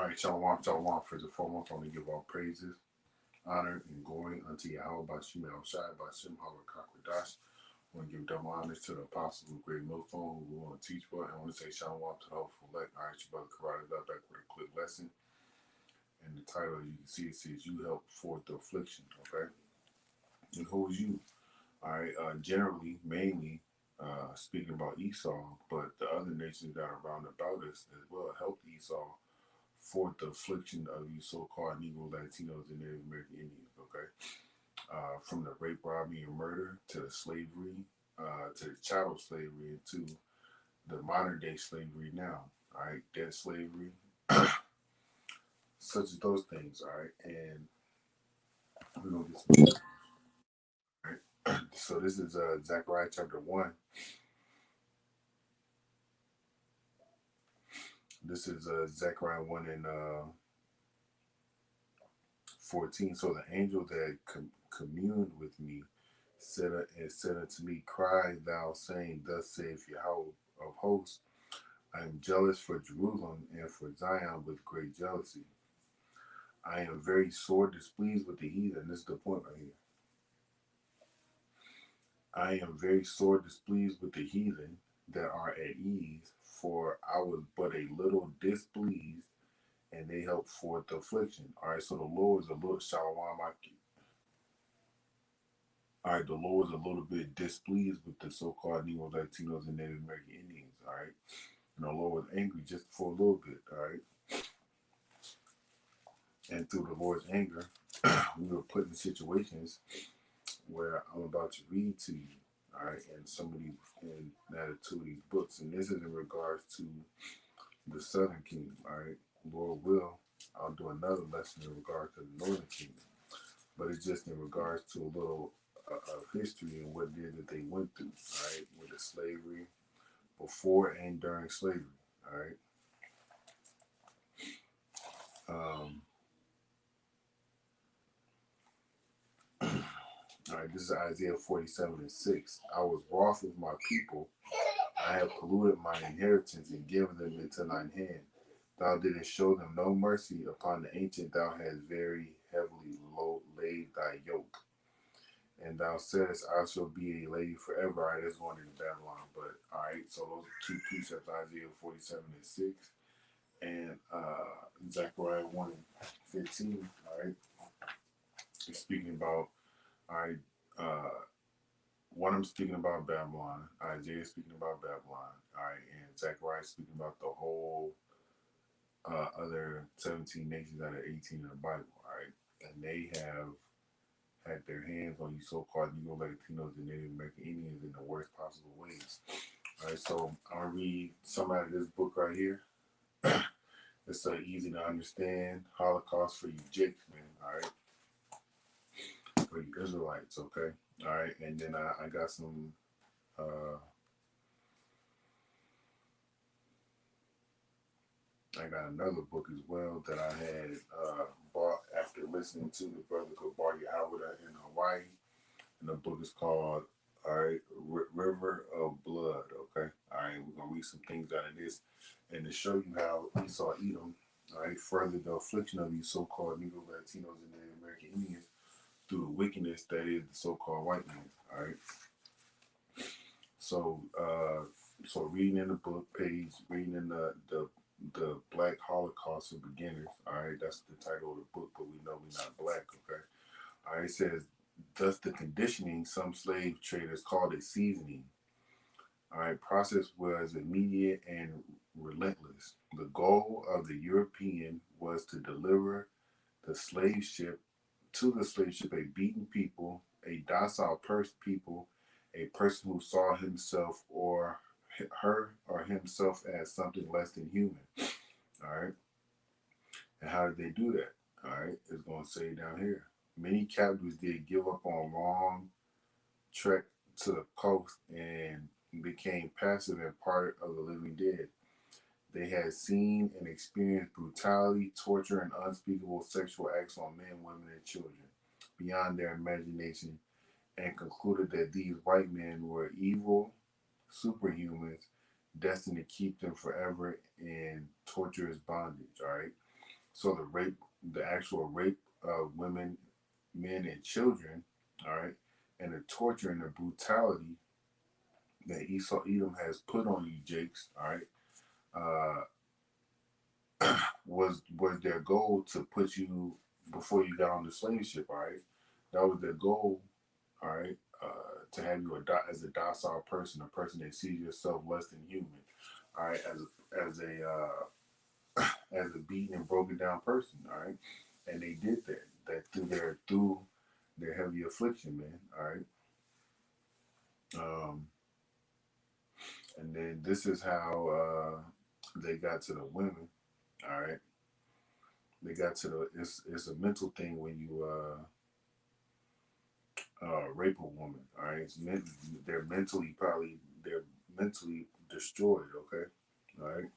right, Shalom, Shalom. First and foremost, I want to give all praises, honor, and glory unto Yahweh by Shema Shai by Shem Hawakakwadash. I want to give double honors to the apostles of Great Millstone who want to teach well. I want to say Shalom to the hopeful elect. All right, your brother Karate got back with a quick lesson. And the title, you can see, it says, You Help Forth the Affliction, okay? And who is you? All right, generally, mainly, speaking about Esau, but the other nations that are round about us as well helped Esau for the affliction of you so-called Negro, Latinos, and Native American Indians, okay? From the rape, robbery, and murder to the slavery, to the chattel slavery, and to the modern day slavery now, all right? Debt slavery, such as those things, all right? And we're going to get some, all right? So this is Zechariah chapter 1. This is Zechariah 1 and 14. So the angel that communed with me said unto me, Cry thou, saying, Thus saith Yahweh of hosts, I am jealous for Jerusalem and for Zion with great jealousy. I am very sore displeased with the heathen. This is the point right here. I am very sore displeased with the heathen that are at ease, for I was but a little displeased, and they helped forth the affliction. All right, so the Lord is a little shalom. All right, the Lord is a little bit displeased with the so-called Negro, Latinos, and Native American Indians. All right, and the Lord was angry just for a little bit. All right, and through the Lord's anger, we were put in situations where I'm about to read to you. All right, and some of these, and that are two of these books, and this is in regards to the Southern Kingdom. All right, Lord will, I'll do another lesson in regards to the Northern Kingdom, but it's just in regards to a little of history and what it is that they went through. All right, with the slavery before and during slavery. All right. Um, all right, this is Isaiah 47 and 6. I was wroth with my people. I have polluted my inheritance and given them into thine hand. Thou didst show them no mercy. Upon the ancient thou hast very heavily laid thy yoke. And thou saidst, I shall be a lady forever. All right, that's going into Babylon. But all right, so those are two precepts, Isaiah 47 and 6. And Zechariah 1 and 15. All right, it's speaking about, all right, one I'm speaking about Babylon, Isaiah speaking about Babylon, all right, and Zechariah speaking about the whole other 17 nations out of 18 in the Bible, all right, and they have had their hands on you so-called Negro, Latinos, and Native American Indians in the worst possible ways. All right, so I'm gonna read some out of this book right here. It's easy to understand Holocaust for you Jakes, man. All right, for you Israelites, okay. All right, and then I got some. I got another book as well that I had bought after listening to the brother Kabari Howard in Hawaii, and the book is called all right, River of Blood. Okay, all right, we're gonna read some things out of this, and to show you how Esau Edom, all right, further the affliction of these so-called Negro, Latinos, and Native American Indians through the wickedness that is the so-called white man. All right, so so reading in the book page, reading in the Black Holocaust for Beginners. All right, that's the title of the book, but we know we're not black. Okay, all right, it says, thus the conditioning some slave traders called it seasoning. All right, process was immediate and relentless. The goal of the European was to deliver the slave ship to the slave ship a beaten people, a docile people, a person who saw himself or her or himself as something less than human. All right, and how did they do that? All right, it's going to say down here. Many captives did give up on long trek to the coast and became passive and part of the living dead. They had seen and experienced brutality, torture, and unspeakable sexual acts on men, women, and children beyond their imagination, and concluded that these white men were evil superhumans destined to keep them forever in torturous bondage. All right. So the actual rape of women, men, and children, all right, and the torture and the brutality that Esau Edom has put on you, Jakes, all right, was their goal to put you before you got on the slave ship, all right. That was their goal, all right, to have you as a docile person, a person that sees yourself less than human, all right, as a beaten and broken down person, all right, and they did that through their heavy affliction, man, all right. Um, and then this is how they got to the women, all right. They got to the it's a mental thing when you rape a woman, all right. They're they're mentally destroyed, okay, all right.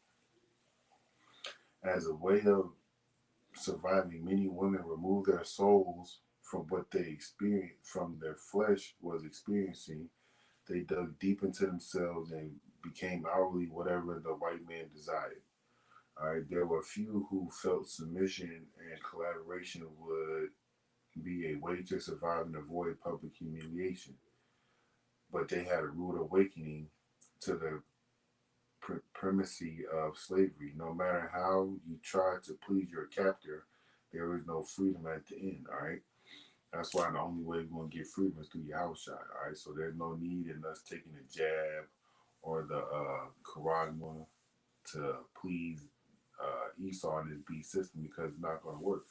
As a way of surviving, many women remove their souls from what they experienced, from their flesh was experiencing. They dug deep into themselves and became outwardly whatever the white man desired. All right, there were few who felt submission and collaboration would be a way to survive and avoid public humiliation. But they had a rude awakening to the primacy of slavery. No matter how you try to please your captor, there is no freedom at the end. All right. That's why the only way we're gonna get freedom is through your house shot. All right. So there's no need in us taking a jab or the charagma to please Esau and his beast system because it's not gonna work.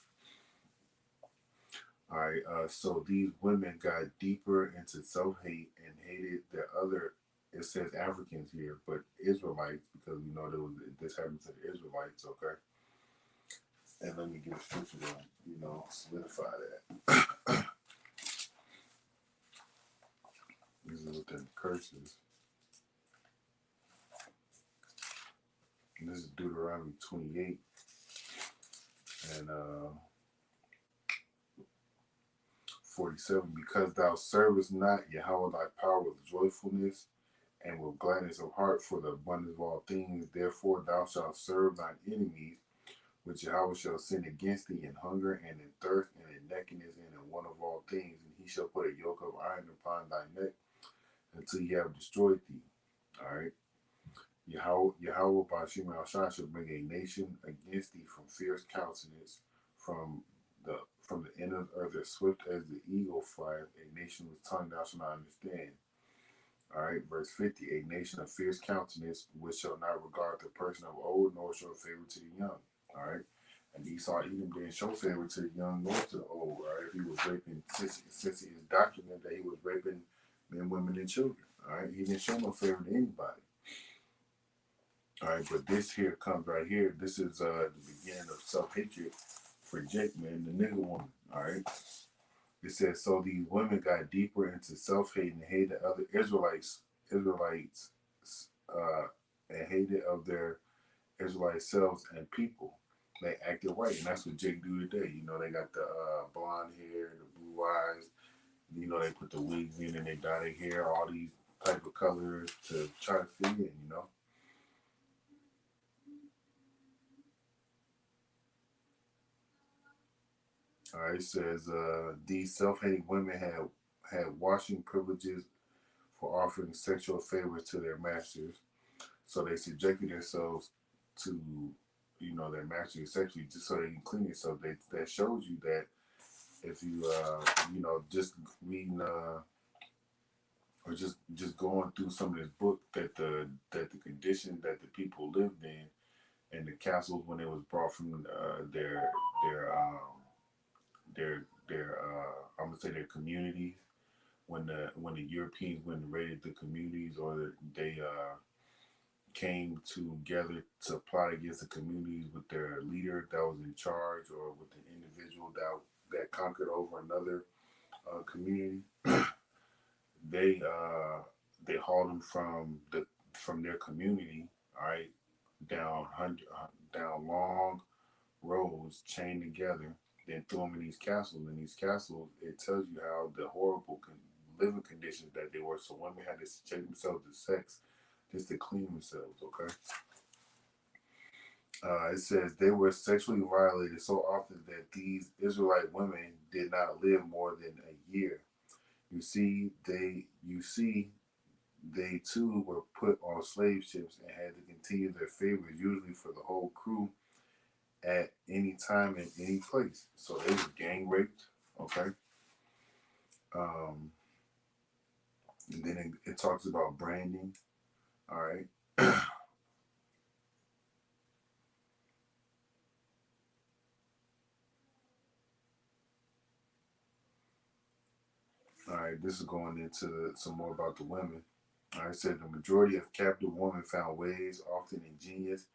All right. So these women got deeper into self hate and hated the other. It says Africans here, but Israelites because we know this happened to the Israelites. Okay. And let me get a scripture to solidify that. This is within the curses. And this is Deuteronomy 28 and 47. Because thou servest not Yahweh thy power with joyfulness and with gladness of heart for the abundance of all things, therefore thou shalt serve thine enemies, which Yahweh shall send against thee in hunger and in thirst and in nakedness and in want of all things, and he shall put a yoke of iron upon thy neck until he have destroyed thee. All right. Yahweh Bashim al shall bring a nation against thee from fierce countenance, from the end of the earth as swift as the eagle flieth, a nation whose tongue thou shalt not understand. All right, verse 50, a nation of fierce countenance, which shall not regard the person of old, nor show favor to the young. All right, and Esau Edom didn't show favor to the young nor to the old. All right, if he was raping, since it is documented that he was raping men, women, and children. All right, he didn't show no favor to anybody. All right, but this here comes right here. This is the beginning of self-hatred for Jake, man, the nigga woman. All right. It says, so these women got deeper into self-hate and hated other Israelites, uh, and hated of their Israelite selves and people. They acted white, and that's what Jake do today. You know, they got the blonde hair, the blue eyes. You know, they put the wigs in and they dye their hair, all these type of colors to try to fit in. You know. All right, it says these self-hating women had washing privileges for offering sexual favors to their masters, so they subjected themselves to, their masters sexually just so they can clean themselves. That shows you that if you, just reading or just going through some of this book that the conditions that the people lived in and the castles when it was brought from their I'm gonna say their communities when the Europeans went and raided the communities or they came together to plot against the communities with their leader that was in charge or with an individual that conquered over another community. They hauled them from their community, all right, down long roads chained together, then threw them in these castles. In these castles, it tells you how the horrible living conditions that they were. So women had to subject themselves to sex just to clean themselves, okay? It says they were sexually violated so often that these Israelite women did not live more than a year. They too were put on slave ships and had to continue their favors, usually for the whole crew, at any time in any place. So they were gang raped. Okay. Um, and then it talks about branding. All right. All right. This is going into some more about the women. All right. It said the majority of captive women found ways, often ingenious,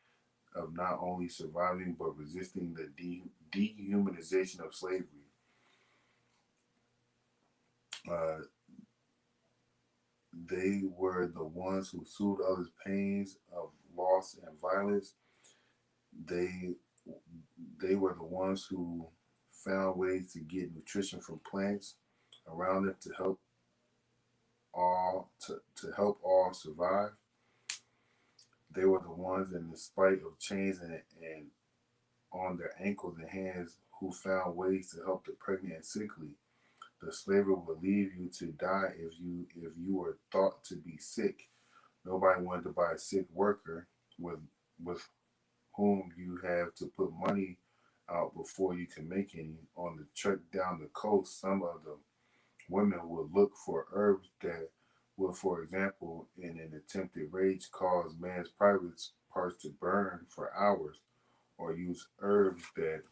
of not only surviving but resisting the dehumanization of slavery. Uh, they were the ones who soothed others' pains of loss and violence. They they were the ones who found ways to get nutrition from plants around them to help all survive. They were the ones, in spite of chains and on their ankles and hands, who found ways to help the pregnant and sickly. The slaver would leave you to die if you were thought to be sick. Nobody wanted to buy a sick worker with with whom you have to put money out before you can make any. On the trek down the coast, some of the women would look for herbs that would, for example, in an attempted rage, cause man's private parts to burn for hours, or use herbs that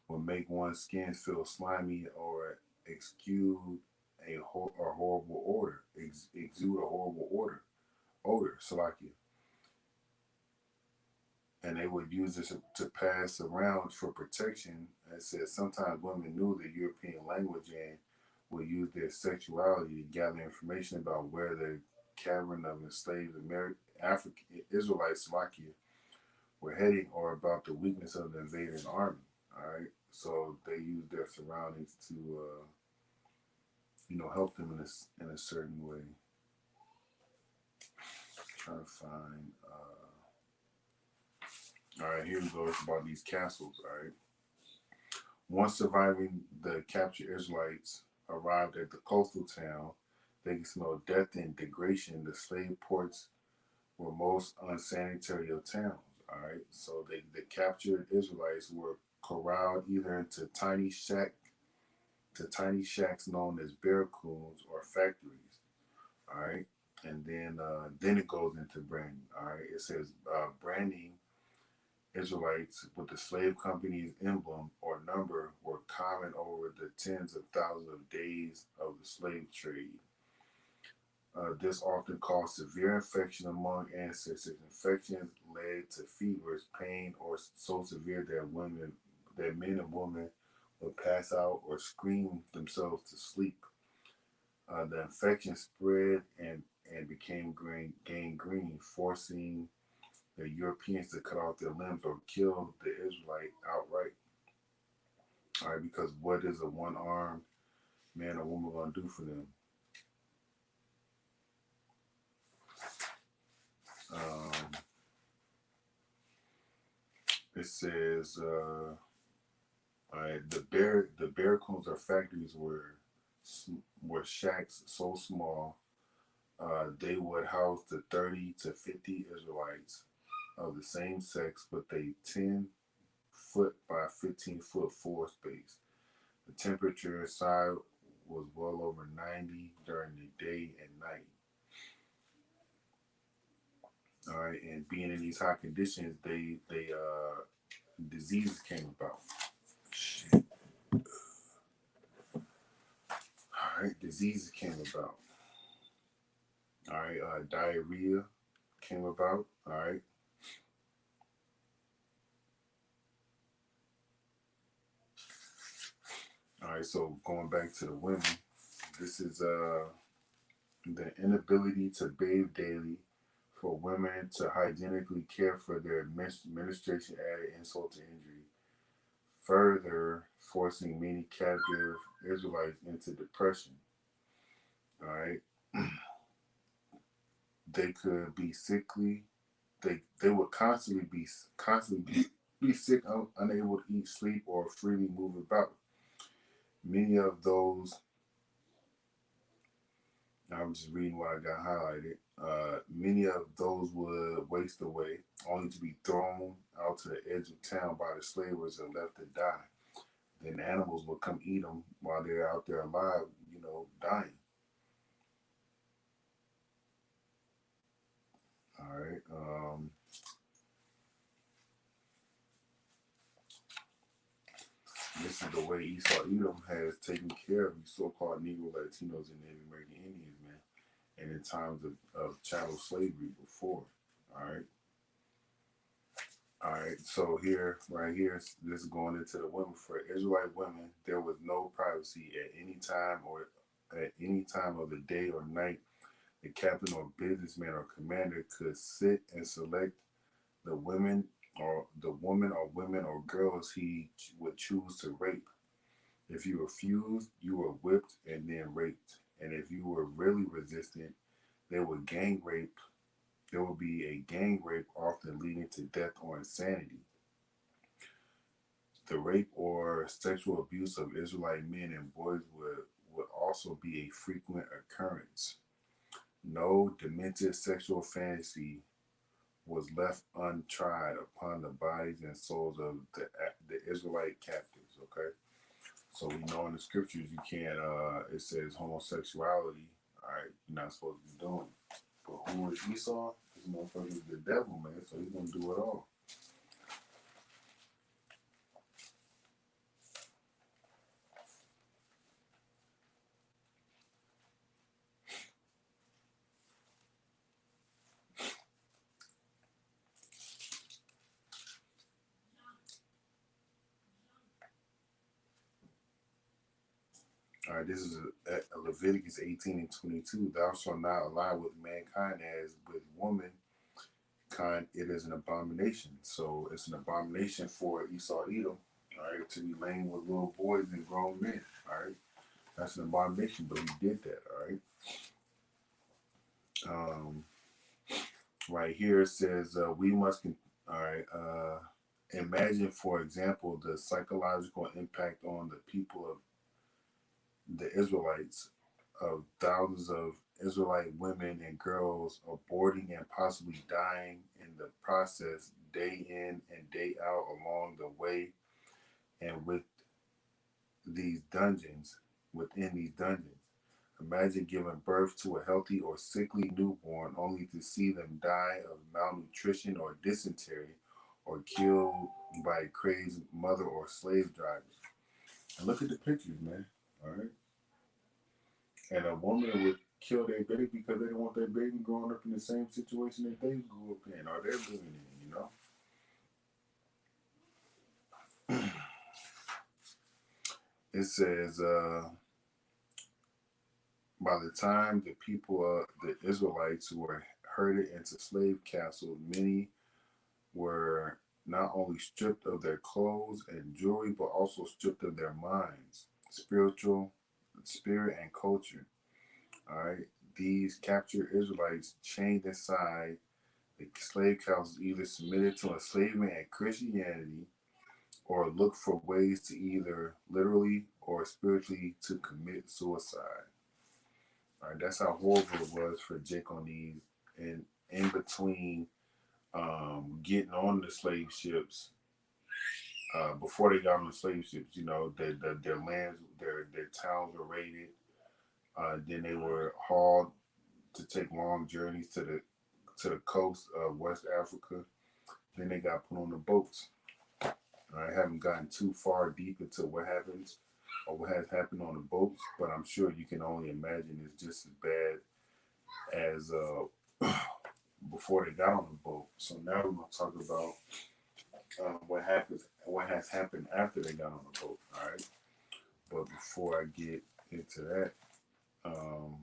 would make one's skin feel slimy or exude a horrible odor. Salakia. And they would use this to pass around for protection. It says sometimes women knew the European language and would use their sexuality to gather information about where the cavern of enslaved American African Israelites, Slovakia, were heading, or about the weakness of the invading army. All right, so they used their surroundings to, help them in a certain way. Trying to find. All right, here we go. It's about these castles. All right. Once surviving the captured Israelites arrived at the coastal town, they could smell death and degradation. The slave ports were most unsanitary of towns. All right, so the captured Israelites were corralled either into tiny shacks known as barracoons or factories. All right, and then it goes into branding. All right, it says branding Israelites with the slave company's emblem or number were common over the tens of thousands of days of the slave trade. This often caused severe infection among ancestors. Infections led to fevers, pain, or so severe that men and women would pass out or scream themselves to sleep. The infection spread and became gangrene, forcing the Europeans to cut off their limbs or kill the Israelite outright. All right, because what is a one-armed man or woman going to do for them? Um, it says, all right, the barracks or factories were shacks so small they would house the 30 to 50 Israelites of the same sex, but they 10-foot by 15-foot floor space. The temperature inside was well over 90 during the day and night. All right, and being in these hot conditions, they diseases came about. Shit. All right, diseases came about. All right, diarrhea came about. All right, all right. So going back to the women, this is the inability to bathe daily for women to hygienically care for their menstruation added insult to injury, further forcing many captive Israelites into depression. All right, they could be sickly. they would constantly be sick, unable to eat, sleep, or freely move about. Many of those, I'm just reading what I got highlighted. Many of those would waste away, only to be thrown out to the edge of town by the slavers and left to die. Then the animals will come eat them while they're out there alive, dying. All right. This is the way Esau Edom has taken care of these so-called Negro, Latinos, and Native American Indians, man, and in times of chattel slavery before. All right. All right. So here, right here, this is going into the women. For Israelite women, there was no privacy at any time or at any time of the day or night. The captain or businessman or commander could sit and select the women or the woman or women or girls he would choose to rape. If you refused, you were whipped and then raped. And if you were really resistant, they would gang rape. There would be a gang rape, often leading to death or insanity. The rape or sexual abuse of Israelite men and boys would also be a frequent occurrence. No demented sexual fantasy was left untried upon the bodies and souls of the Israelite captives. Okay, so we know in the scriptures you can't. It says homosexuality. All right, you're not supposed to be doing. But who is Esau? This motherfucker is the devil, man. So he's gonna do it all. All right, this is a Leviticus 18 and 22. Thou shalt not lie with mankind as with woman kind. It is an abomination. So it's an abomination for Esau Edom, all right, to be laying with little boys and grown men. All right, that's an abomination, but he did that. All right. Um, right here it says we must. All right. Imagine, for example, the psychological impact on the people of the Israelites of thousands of Israelite women and girls aborting and possibly dying in the process day in and day out along the way and within these dungeons. Imagine giving birth to a healthy or sickly newborn only to see them die of malnutrition or dysentery or killed by a crazed mother or slave driver. And look at the pictures, man. All right. And a woman would kill their baby because they don't want their baby growing up in the same situation that they grew up in or they're living in. It says, by the time the people, the Israelites who were herded into slave castles, many were not only stripped of their clothes and jewelry, but also stripped of their minds, spirit, and culture. All right. These captured Israelites chained inside the slave castles either submitted to enslavement and Christianity or looked for ways to either literally or spiritually to commit suicide. All right, that's how horrible it was for Jaconies and in between getting on the slave ships. Before they got on the slave ships, their lands, their towns were raided. Then they were hauled to take long journeys to the coast of West Africa. Then they got put on the boats. I haven't gotten too far deep into what happens or what has happened on the boats, but I'm sure you can only imagine it's just as bad as before they got on the boat. So now we're going to talk about what has happened after they got on the boat. All right, but before I get into that, um,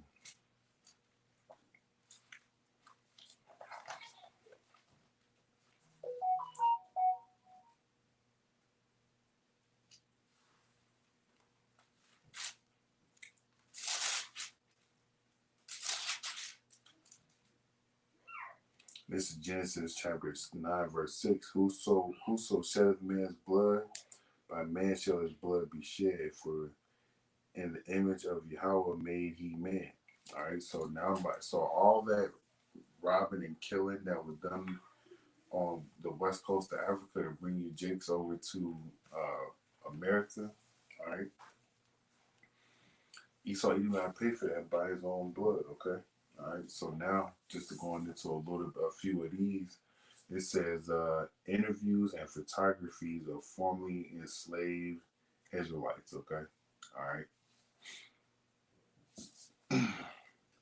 This is Genesis chapter 9, verse 6. Whoso sheddeth man's blood, by man shall his blood be shed, for in the image of Yahweh made he man. All right, so all that robbing and killing that was done on the west coast of Africa to bring your jakes over to America. All right, Esau, you gotta pay for that by his own blood. Okay. All right. So now, just to go into a few of these, it says interviews and photographies of formerly enslaved Israelites. Okay. All right.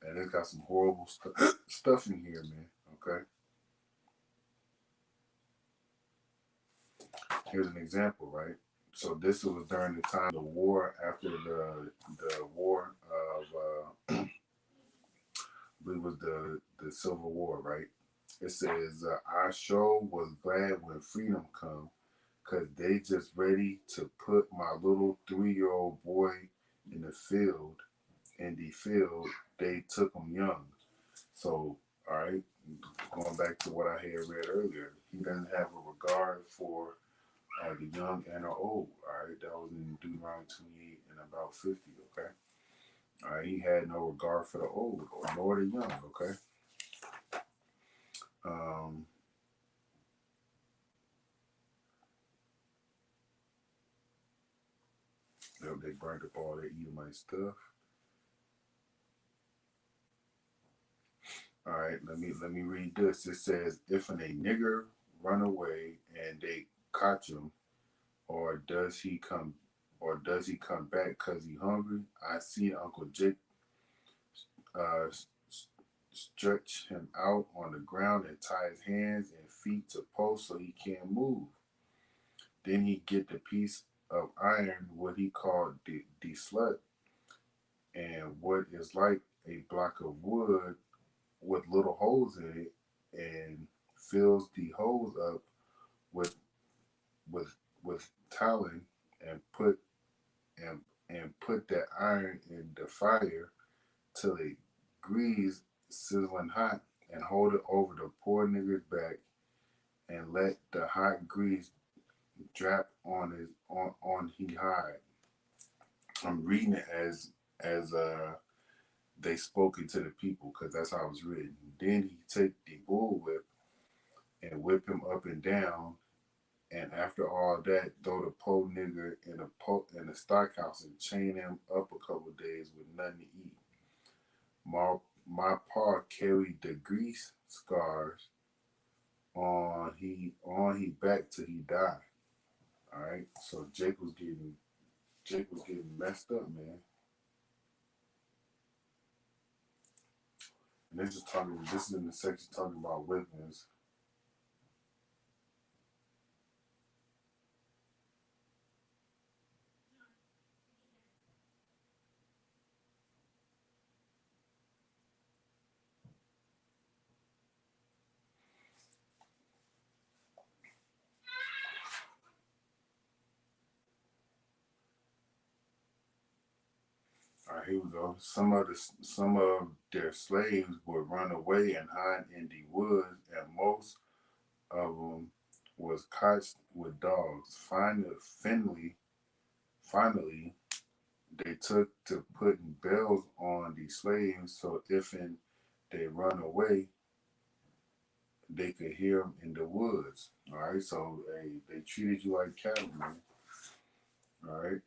And it's got some horrible stuff in here, man. Okay. Here's an example, right? So this was during the time of the war, after the war of I believe it was the Civil War, right? It says our show was glad when freedom come, cause they just ready to put my little 3-year-old boy in the field. In the field, they took him young. So, all right, going back to what I had read earlier, he doesn't have a regard for the young and the old. All right, that was in Deuteronomy 28 and about 50. Okay, all right, he had no regard for the old or nor the young. Okay, um, they burned up all their Edomite stuff. All right, let me read this. It says, "If a nigger run away and they catch him, or does he come, back cause he hungry? I see Uncle Jake uh, stretch him out on the ground and tie his hands and feet to posts so he can't move. Then he get the piece of iron, what he called the slut, and what is like a block of wood with little holes in it, and fills the holes up with with talent, and put that iron in the fire till it grease sizzling hot, and hold it over the poor nigger's back, and let the hot grease drap on he hide." I'm reading it as they spoken to the people, because that's how it was written. Then he take the bullwhip and whip him up and down, and after all that, throw the poor nigger in a stockhouse and chain him up a couple days with nothing to eat. My pa carried the grease scars on he back till he died. All right, so Jake was getting messed up, man. And this is in the section talking about whippings. All right, here we go. Some of their slaves would run away and hide in the woods, and most of them was caught with dogs. Finally, they took to putting bells on the slaves, so if they run away, they could hear them in the woods. All right, so they treated you like cattle, man. All right,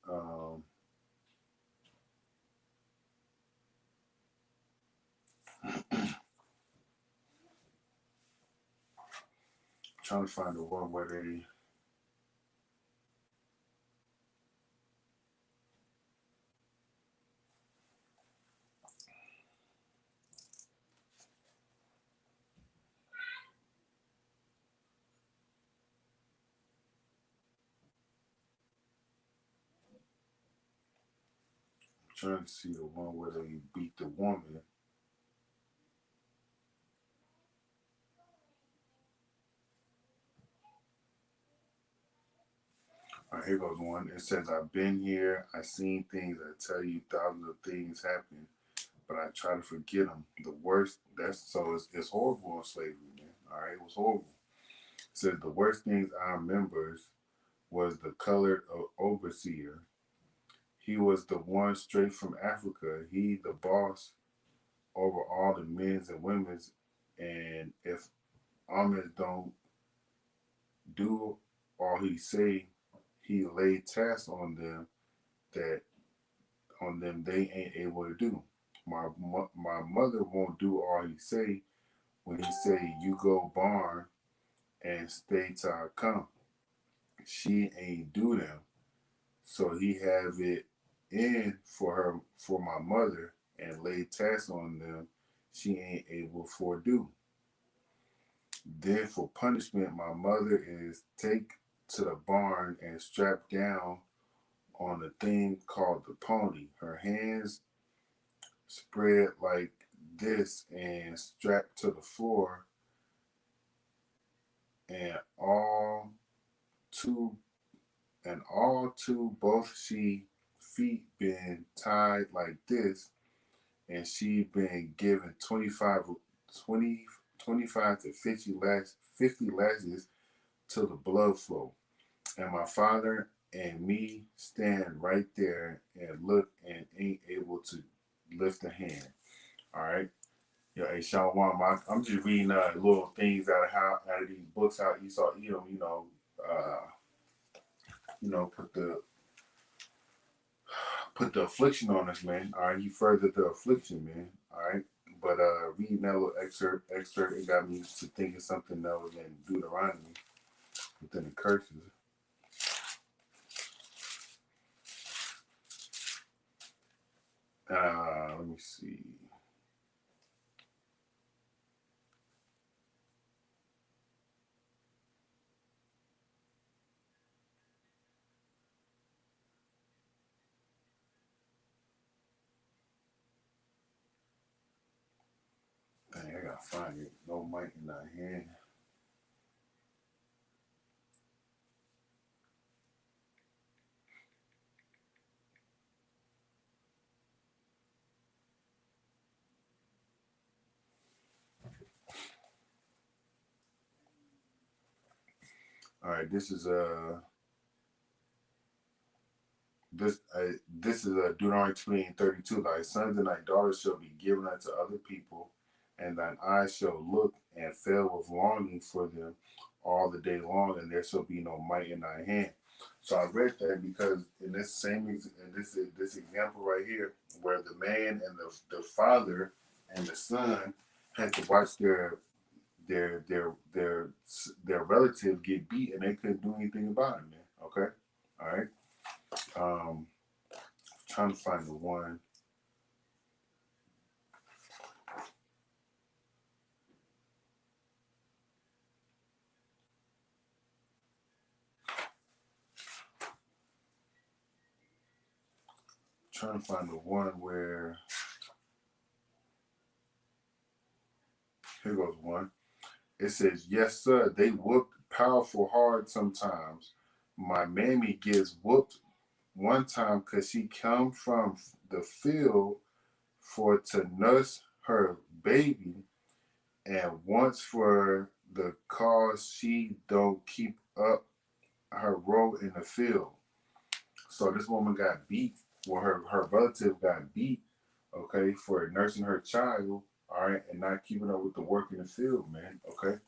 trying to find the one where they trying to see the one where they beat the woman. All right, here goes one. It says, "I've been here. I've seen things. I tell you, thousands of things happen, but I try to forget them. The worst. That's so it's horrible in slavery, man. All right, it was horrible. It says the worst things I remember was the colored overseer. He was the one straight from Africa. He the boss over all the men's and women's. And if Amos don't do all he say, he laid tasks on them that they ain't able to do. My mother won't do all he say when he say you go barn and stay till I come. She ain't do them, so he have it in for my mother and lay tasks on them she ain't able for do. Then for punishment, my mother is take to the barn and strap down on a thing called the pony. Her hands spread like this and strapped to the floor, and two all two both she feet been tied like this, and she been given 20 25 to 50 lashes till the blood flow. And my father and me stand right there and look and ain't able to lift a hand. All right. Yeah, hey, Sean, I'm just reading little things out of these books how Esau Edom, put the affliction on us, man. All right, he furthered the affliction, man. All right, but reading that little excerpt, it got me to thinking something that was in Deuteronomy within the curses. Let me see. Dang, I gotta find it. No mic in thy hand. All right, this is Deuteronomy 20:32. Thy sons and thy daughters shall be given unto other people, and thine eyes shall look and fail with longing for them all the day long, and there shall be no might in thy hand. So I read that because in this example right here, where the man and the father and the son had to watch their their their their relative get beat, and they couldn't do anything about it, man. Okay, all right. Um, trying to find the one. Trying to find the one where here goes one. It says, "Yes, sir. They whooped powerful hard sometimes. My mammy gets whooped one time because she come from the field for to nurse her baby, and once for the cause she don't keep up her role in the field. So this woman got beat, well, her relative got beat, okay, for nursing her child, all right, and not keeping up with the work in the field, man, okay.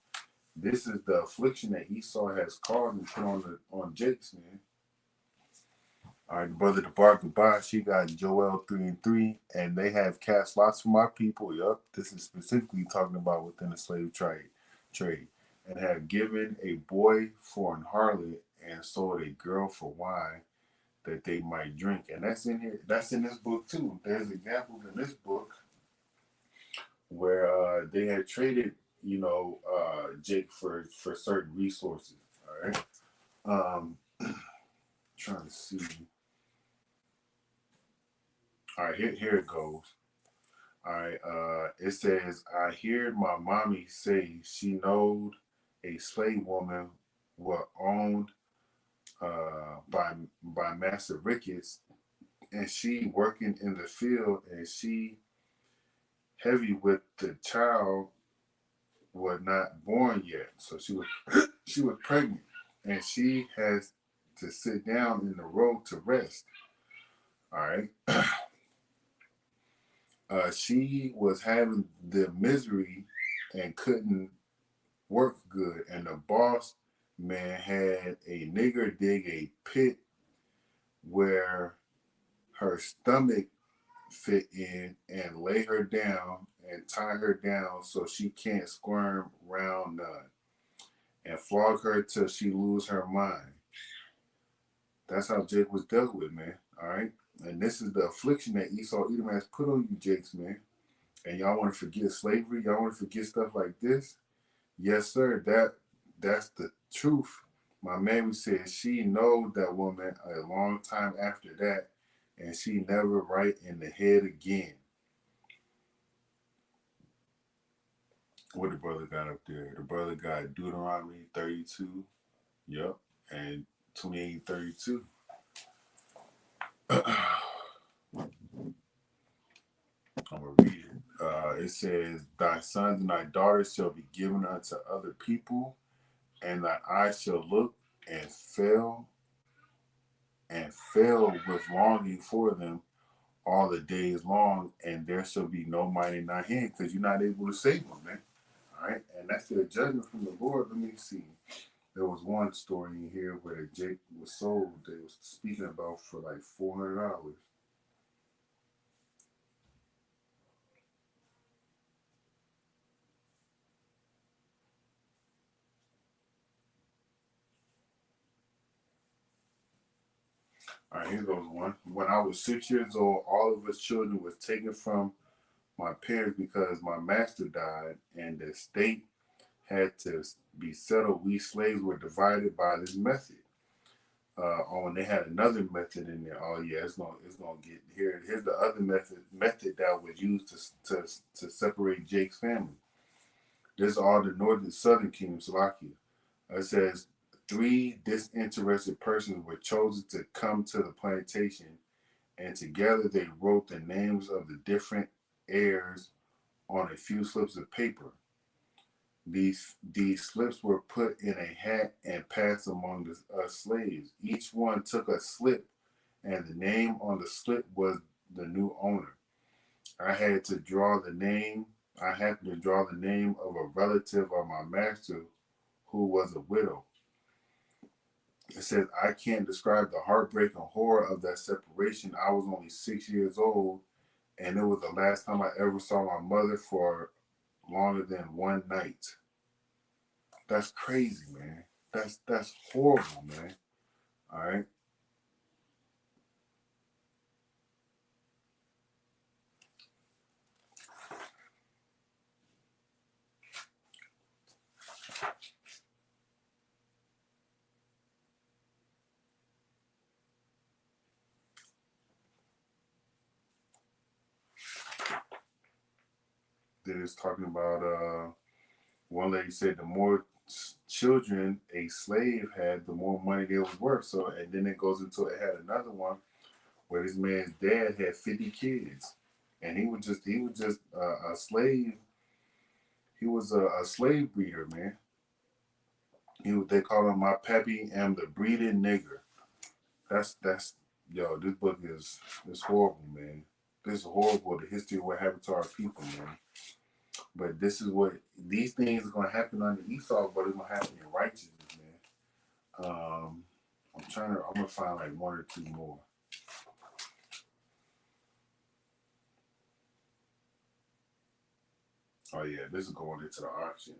This is the affliction that Esau has caused and put on Jake's, man. All right, the brother to bar goodbye. She got Joel 3:3, and they have cast lots for my people. Yup, this is specifically talking about within the slave trade, and have given a boy for an harlot and sold a girl for wine that they might drink. And that's in here. That's in this book too. There's examples in this book where they had traded, Jake for certain resources. All right. Trying to see. All right, here it goes. All right. It says, I heard my mommy say she knowed a slave woman was owned by Master Ricketts, and she working in the field, and she heavy with the child was not born yet, so she was pregnant, and she has to sit down in the road to rest. All right. She was having the misery and couldn't work good, and the boss man had a nigger dig a pit where her stomach fit in and lay her down and tie her down so she can't squirm round none and flog her till she lose her mind. That's how Jake was dealt with, man. All right. And this is the affliction that Esau Edom has put on you, Jakes, man. And y'all want to forget slavery? Y'all want to forget stuff like this? Yes, sir. That's the truth. My mammy said she know that woman a long time after that, and she never right in the head again. What the brother got up there? The brother got Deuteronomy 32. Yep. And 28:32. I'm going to read it. It says, Thy sons and thy daughters shall be given unto other people, and thy eyes shall look and fail with longing for them all the days long, and there shall be no might in thy hand, because you're not able to save them, man. All right. And that's the judgment from the Lord. Let me see. There was one story in here where Jake was sold. They was speaking about for like $400. All right, here goes one. When I was 6 years old, all of us children was taken from my parents because my master died, and the estate had to be settled. We slaves were divided by this method. On they had another method in there. Oh yeah, it's gonna get here. Here's the other method that was used to separate Jake's family. This is all the northern southern kingdom, Slovakia. It says three disinterested persons were chosen to come to the plantation, and together they wrote the names of the different heirs on a few slips of paper. These slips were put in a hat and passed among the slaves. Each one took a slip, and the name on the slip was the new owner. I had to draw the name. I happened to draw the name of a relative of my master who was a widow. It says, I can't describe the heartbreak and horror of that separation. I was only 6 years old, and it was the last time I ever saw my mother for longer than one night. That's crazy, man. That's horrible, man. All right. Then it's talking about one lady said the more children a slave had, the more money they was worth. So, and then it goes into it had another one where this man's dad had 50 kids, and he was just a slave. He was a slave breeder, man. They call him my pappy am the breeding nigger. That's yo. This book is horrible, man. This is horrible. The history of what happened to our people, man. But this is what these things are gonna happen under Esau, but it's gonna happen in righteousness, man. I'm gonna find like one or two more. Oh yeah, this is going into the auction.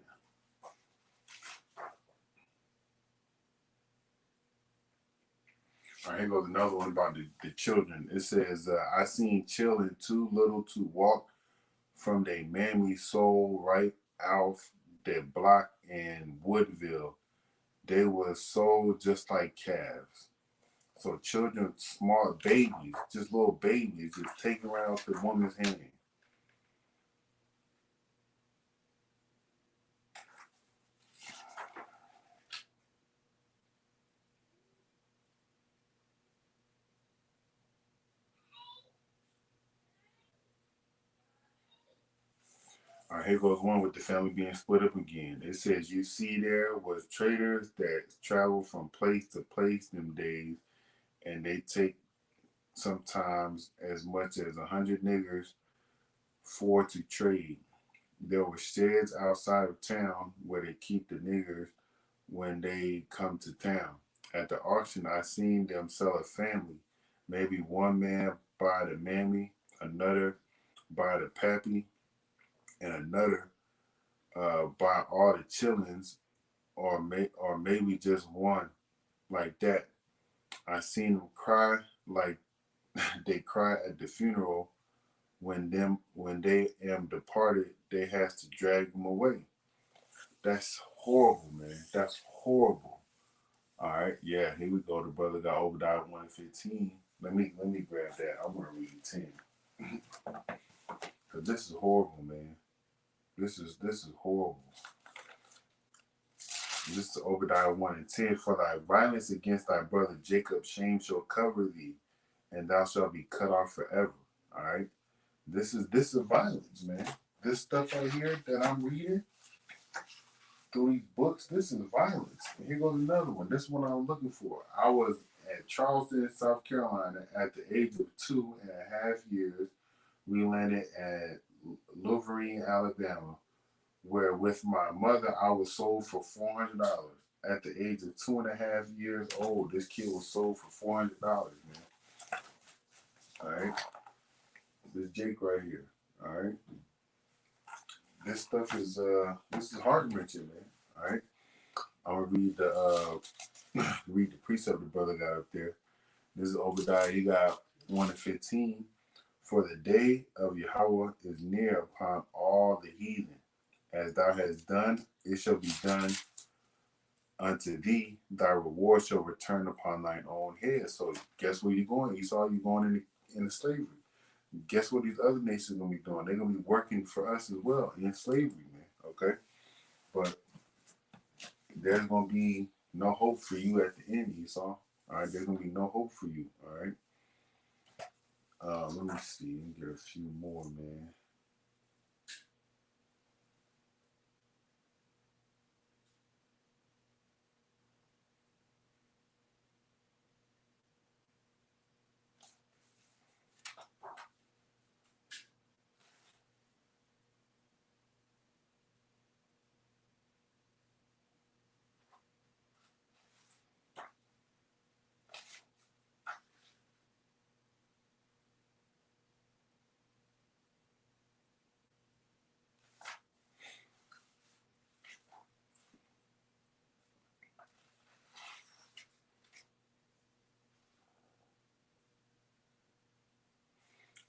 All right, here goes another one about the children. It says, I seen children too little to walk from their mammy soul right off their block in Woodville. They were sold just like calves. So children, small babies, just little babies, just taken right off the woman's hand. All right, here goes one with the family being split up again. It says, you see, there was traders that travel from place to place them days, and they take sometimes as much as 100 niggers for to trade. There were sheds outside of town where they keep the niggers when they come to town. At the auction, I seen them sell a family. Maybe one man buy the mammy, another buy the pappy, and another buy all the chillings, or maybe just one like that. I seen them cry like they cry at the funeral when they am departed. They has to drag them away. That's horrible, man. That's horrible. All right, yeah, here we go. The brother got Obadiah 1:15. Let me grab that. I want to read 10 because this is horrible, man. This is horrible. This is Obadiah 1:10. For thy violence against thy brother Jacob, shame shall cover thee, and thou shalt be cut off forever. All right, this is violence, man. This stuff right here that I'm reading through these books, this is violence. And here goes another one. This one I'm looking for. I was at Charleston, South Carolina, at the age of 2.5 years. We landed at Louverie, Alabama, where with my mother I was sold for $400. At the age of 2.5 years old, this kid was sold for $400, man. All right, this Jake right here. All right, this stuff is this is heart wrenching, man. All right, I'm gonna read the precept the brother got up there. This is Obadiah. He got 1:15. For the day of Yahweh is near upon all the heathen. As thou hast done, it shall be done unto thee. Thy reward shall return upon thine own head. So guess where you're going? Esau, you're going into slavery. Guess what these other nations are gonna be doing? They're gonna be working for us as well in slavery, man. Okay, but there's gonna be no hope for you at the end, Esau. All right, there's gonna be no hope for you. All right. Let me see. Let me get a few more, man.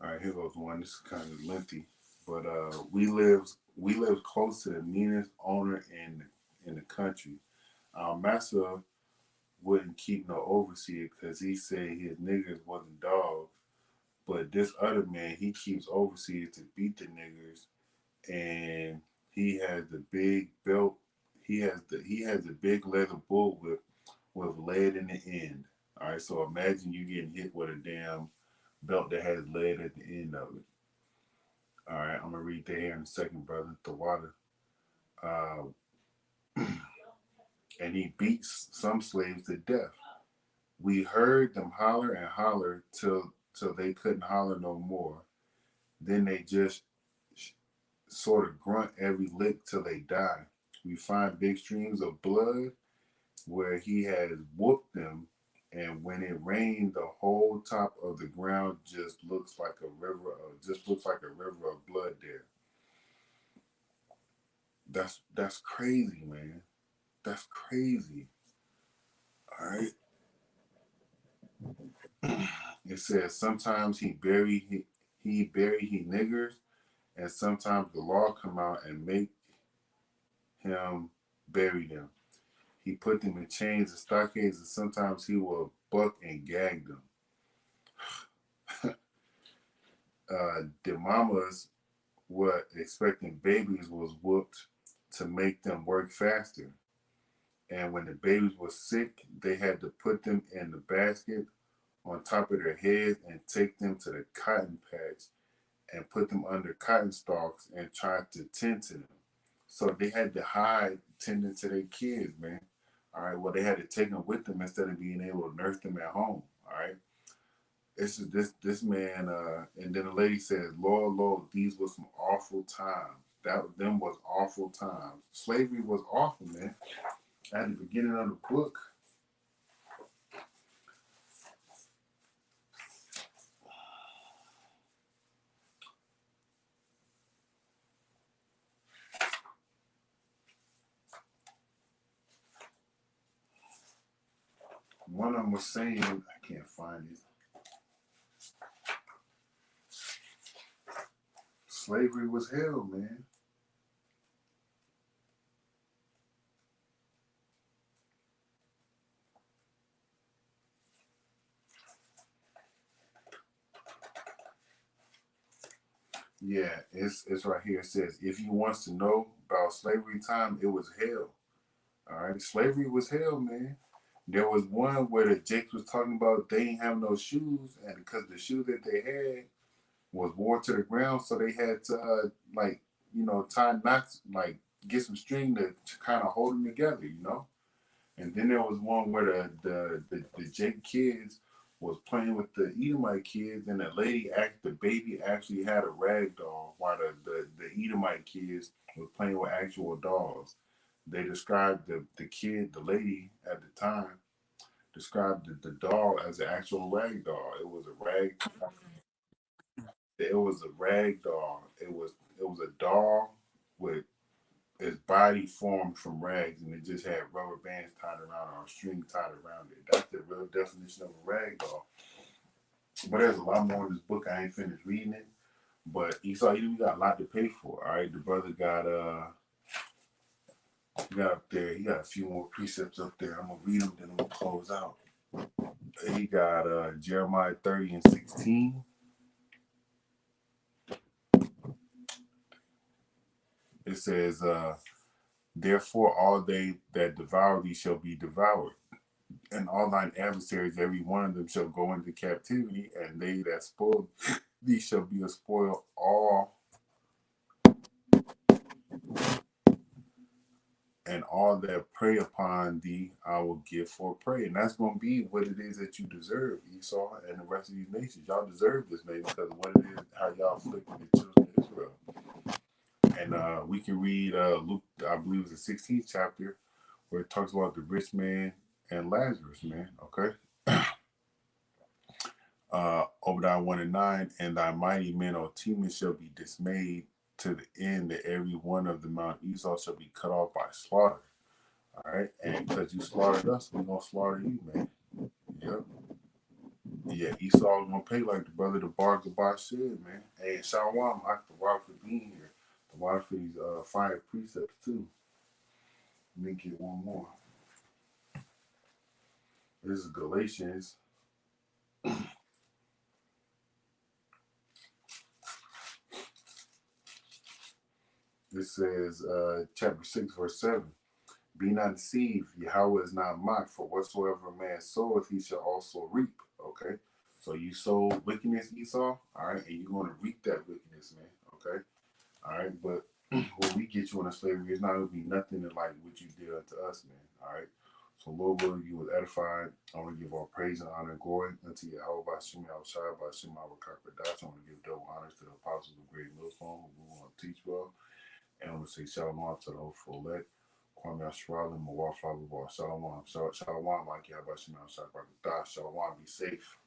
All right, here goes one. This is kind of lengthy, but we live close to the meanest owner in the country. Our master wouldn't keep no overseer because he said his niggas wasn't dogs. But this other man, he keeps overseers to beat the niggers, and he has the big belt. He has the big leather bullwhip with lead in the end. All right, so imagine you getting hit with a damn belt that has lead at the end of it. All right, I'm gonna read that here in a second, brother. The water. Uh, and he beats some slaves to death. We heard them holler and holler till they couldn't holler no more. Then they just sort of grunt every lick till they die. We find big streams of blood where he has whooped them, and when it rained, the whole top of the ground just looks like a river of blood there. That's crazy, man. That's crazy. All right. It says sometimes he niggers, and sometimes the law come out and make him bury them. He put them in chains and stockades, and sometimes he will buck and gag them. The mamas were expecting babies was whooped to make them work faster. And when the babies were sick, they had to put them in the basket on top of their heads and take them to the cotton patch and put them under cotton stalks and tried to tend to them. So they had to hide tending to their kids, man. All right. Well, they had to take them with them instead of being able to nurse them at home. All right. This is this man, and then the lady says, "Lord, Lord, these were some awful times. That them was awful times. Slavery was awful, man." At the beginning of the book, one of them was saying, I can't find it. Slavery was hell, man. Yeah, it's right here. It says, if you wants to know about slavery time, it was hell. All right, slavery was hell, man. There was one where the Jakes was talking about they ain't have no shoes, and because the shoes that they had was wore to the ground, so they had to like tie knots, like get some string to kind of hold them together, you know. And then there was one where the Jake kids was playing with the Edomite kids, and the baby actually had a rag doll, while the Edomite kids was playing with actual dolls. They described the lady at the time described the doll as an actual rag doll. It was a rag doll. It was a doll with its body formed from rags, and it just had rubber bands tied around or a string tied around it. That's the real definition of a rag doll. But there's a lot more in this book. I ain't finished reading it. But Esau, you got a lot to pay for. All right, the brother got he got up there. He got a few more precepts up there. I'm gonna read them, then I'm gonna close out. He got Jeremiah 30:16. It says, "Therefore all they that devour thee shall be devoured, and all thine adversaries, every one of them shall go into captivity, and they that spoil thee shall be a spoil all, and all that prey upon thee I will give for prey." And that's going to be what it is that you deserve, Esau and the rest of these nations. Y'all deserve this, man, because of what it is, how y'all afflicted the children of Israel. And we can read Luke, I believe it's the 16th chapter, where it talks about the rich man and Lazarus, man. Okay. Obadiah 1:9, and thy mighty men, O Teman, shall be dismayed to the end that every one of the Mount Esau shall be cut off by slaughter. All right. And because you slaughtered us, we're going to slaughter you, man. Yep. Yeah, Esau's going to pay like the brother the Bar Gabar said, man. Hey, Shalom, I the water for being here. The water for these fire precepts, too. Let me get one more. This is Galatians. This says, chapter 6, verse 7. Be not deceived, Yahweh is not mocked, for whatsoever a man soweth, he shall also reap. Okay? So you sow wickedness, Esau, all right, and you're going to reap that wickedness, man. Okay? All right, but when we get you into slavery, it's not going to be nothing like what you did unto us, man. All right? So, Lord, will you was edified. I want to give all praise and honor and glory unto Yahweh by Shema Shai, by Shema Wakakadash. I want to give double honors to the apostles of Great Millstone who want to teach well. And I want to say shalom to the hopeful elect. Kwame Ashrala, Mawar Flavu, Shalom. Shalom, Mike Yabashim, Shalom, be safe.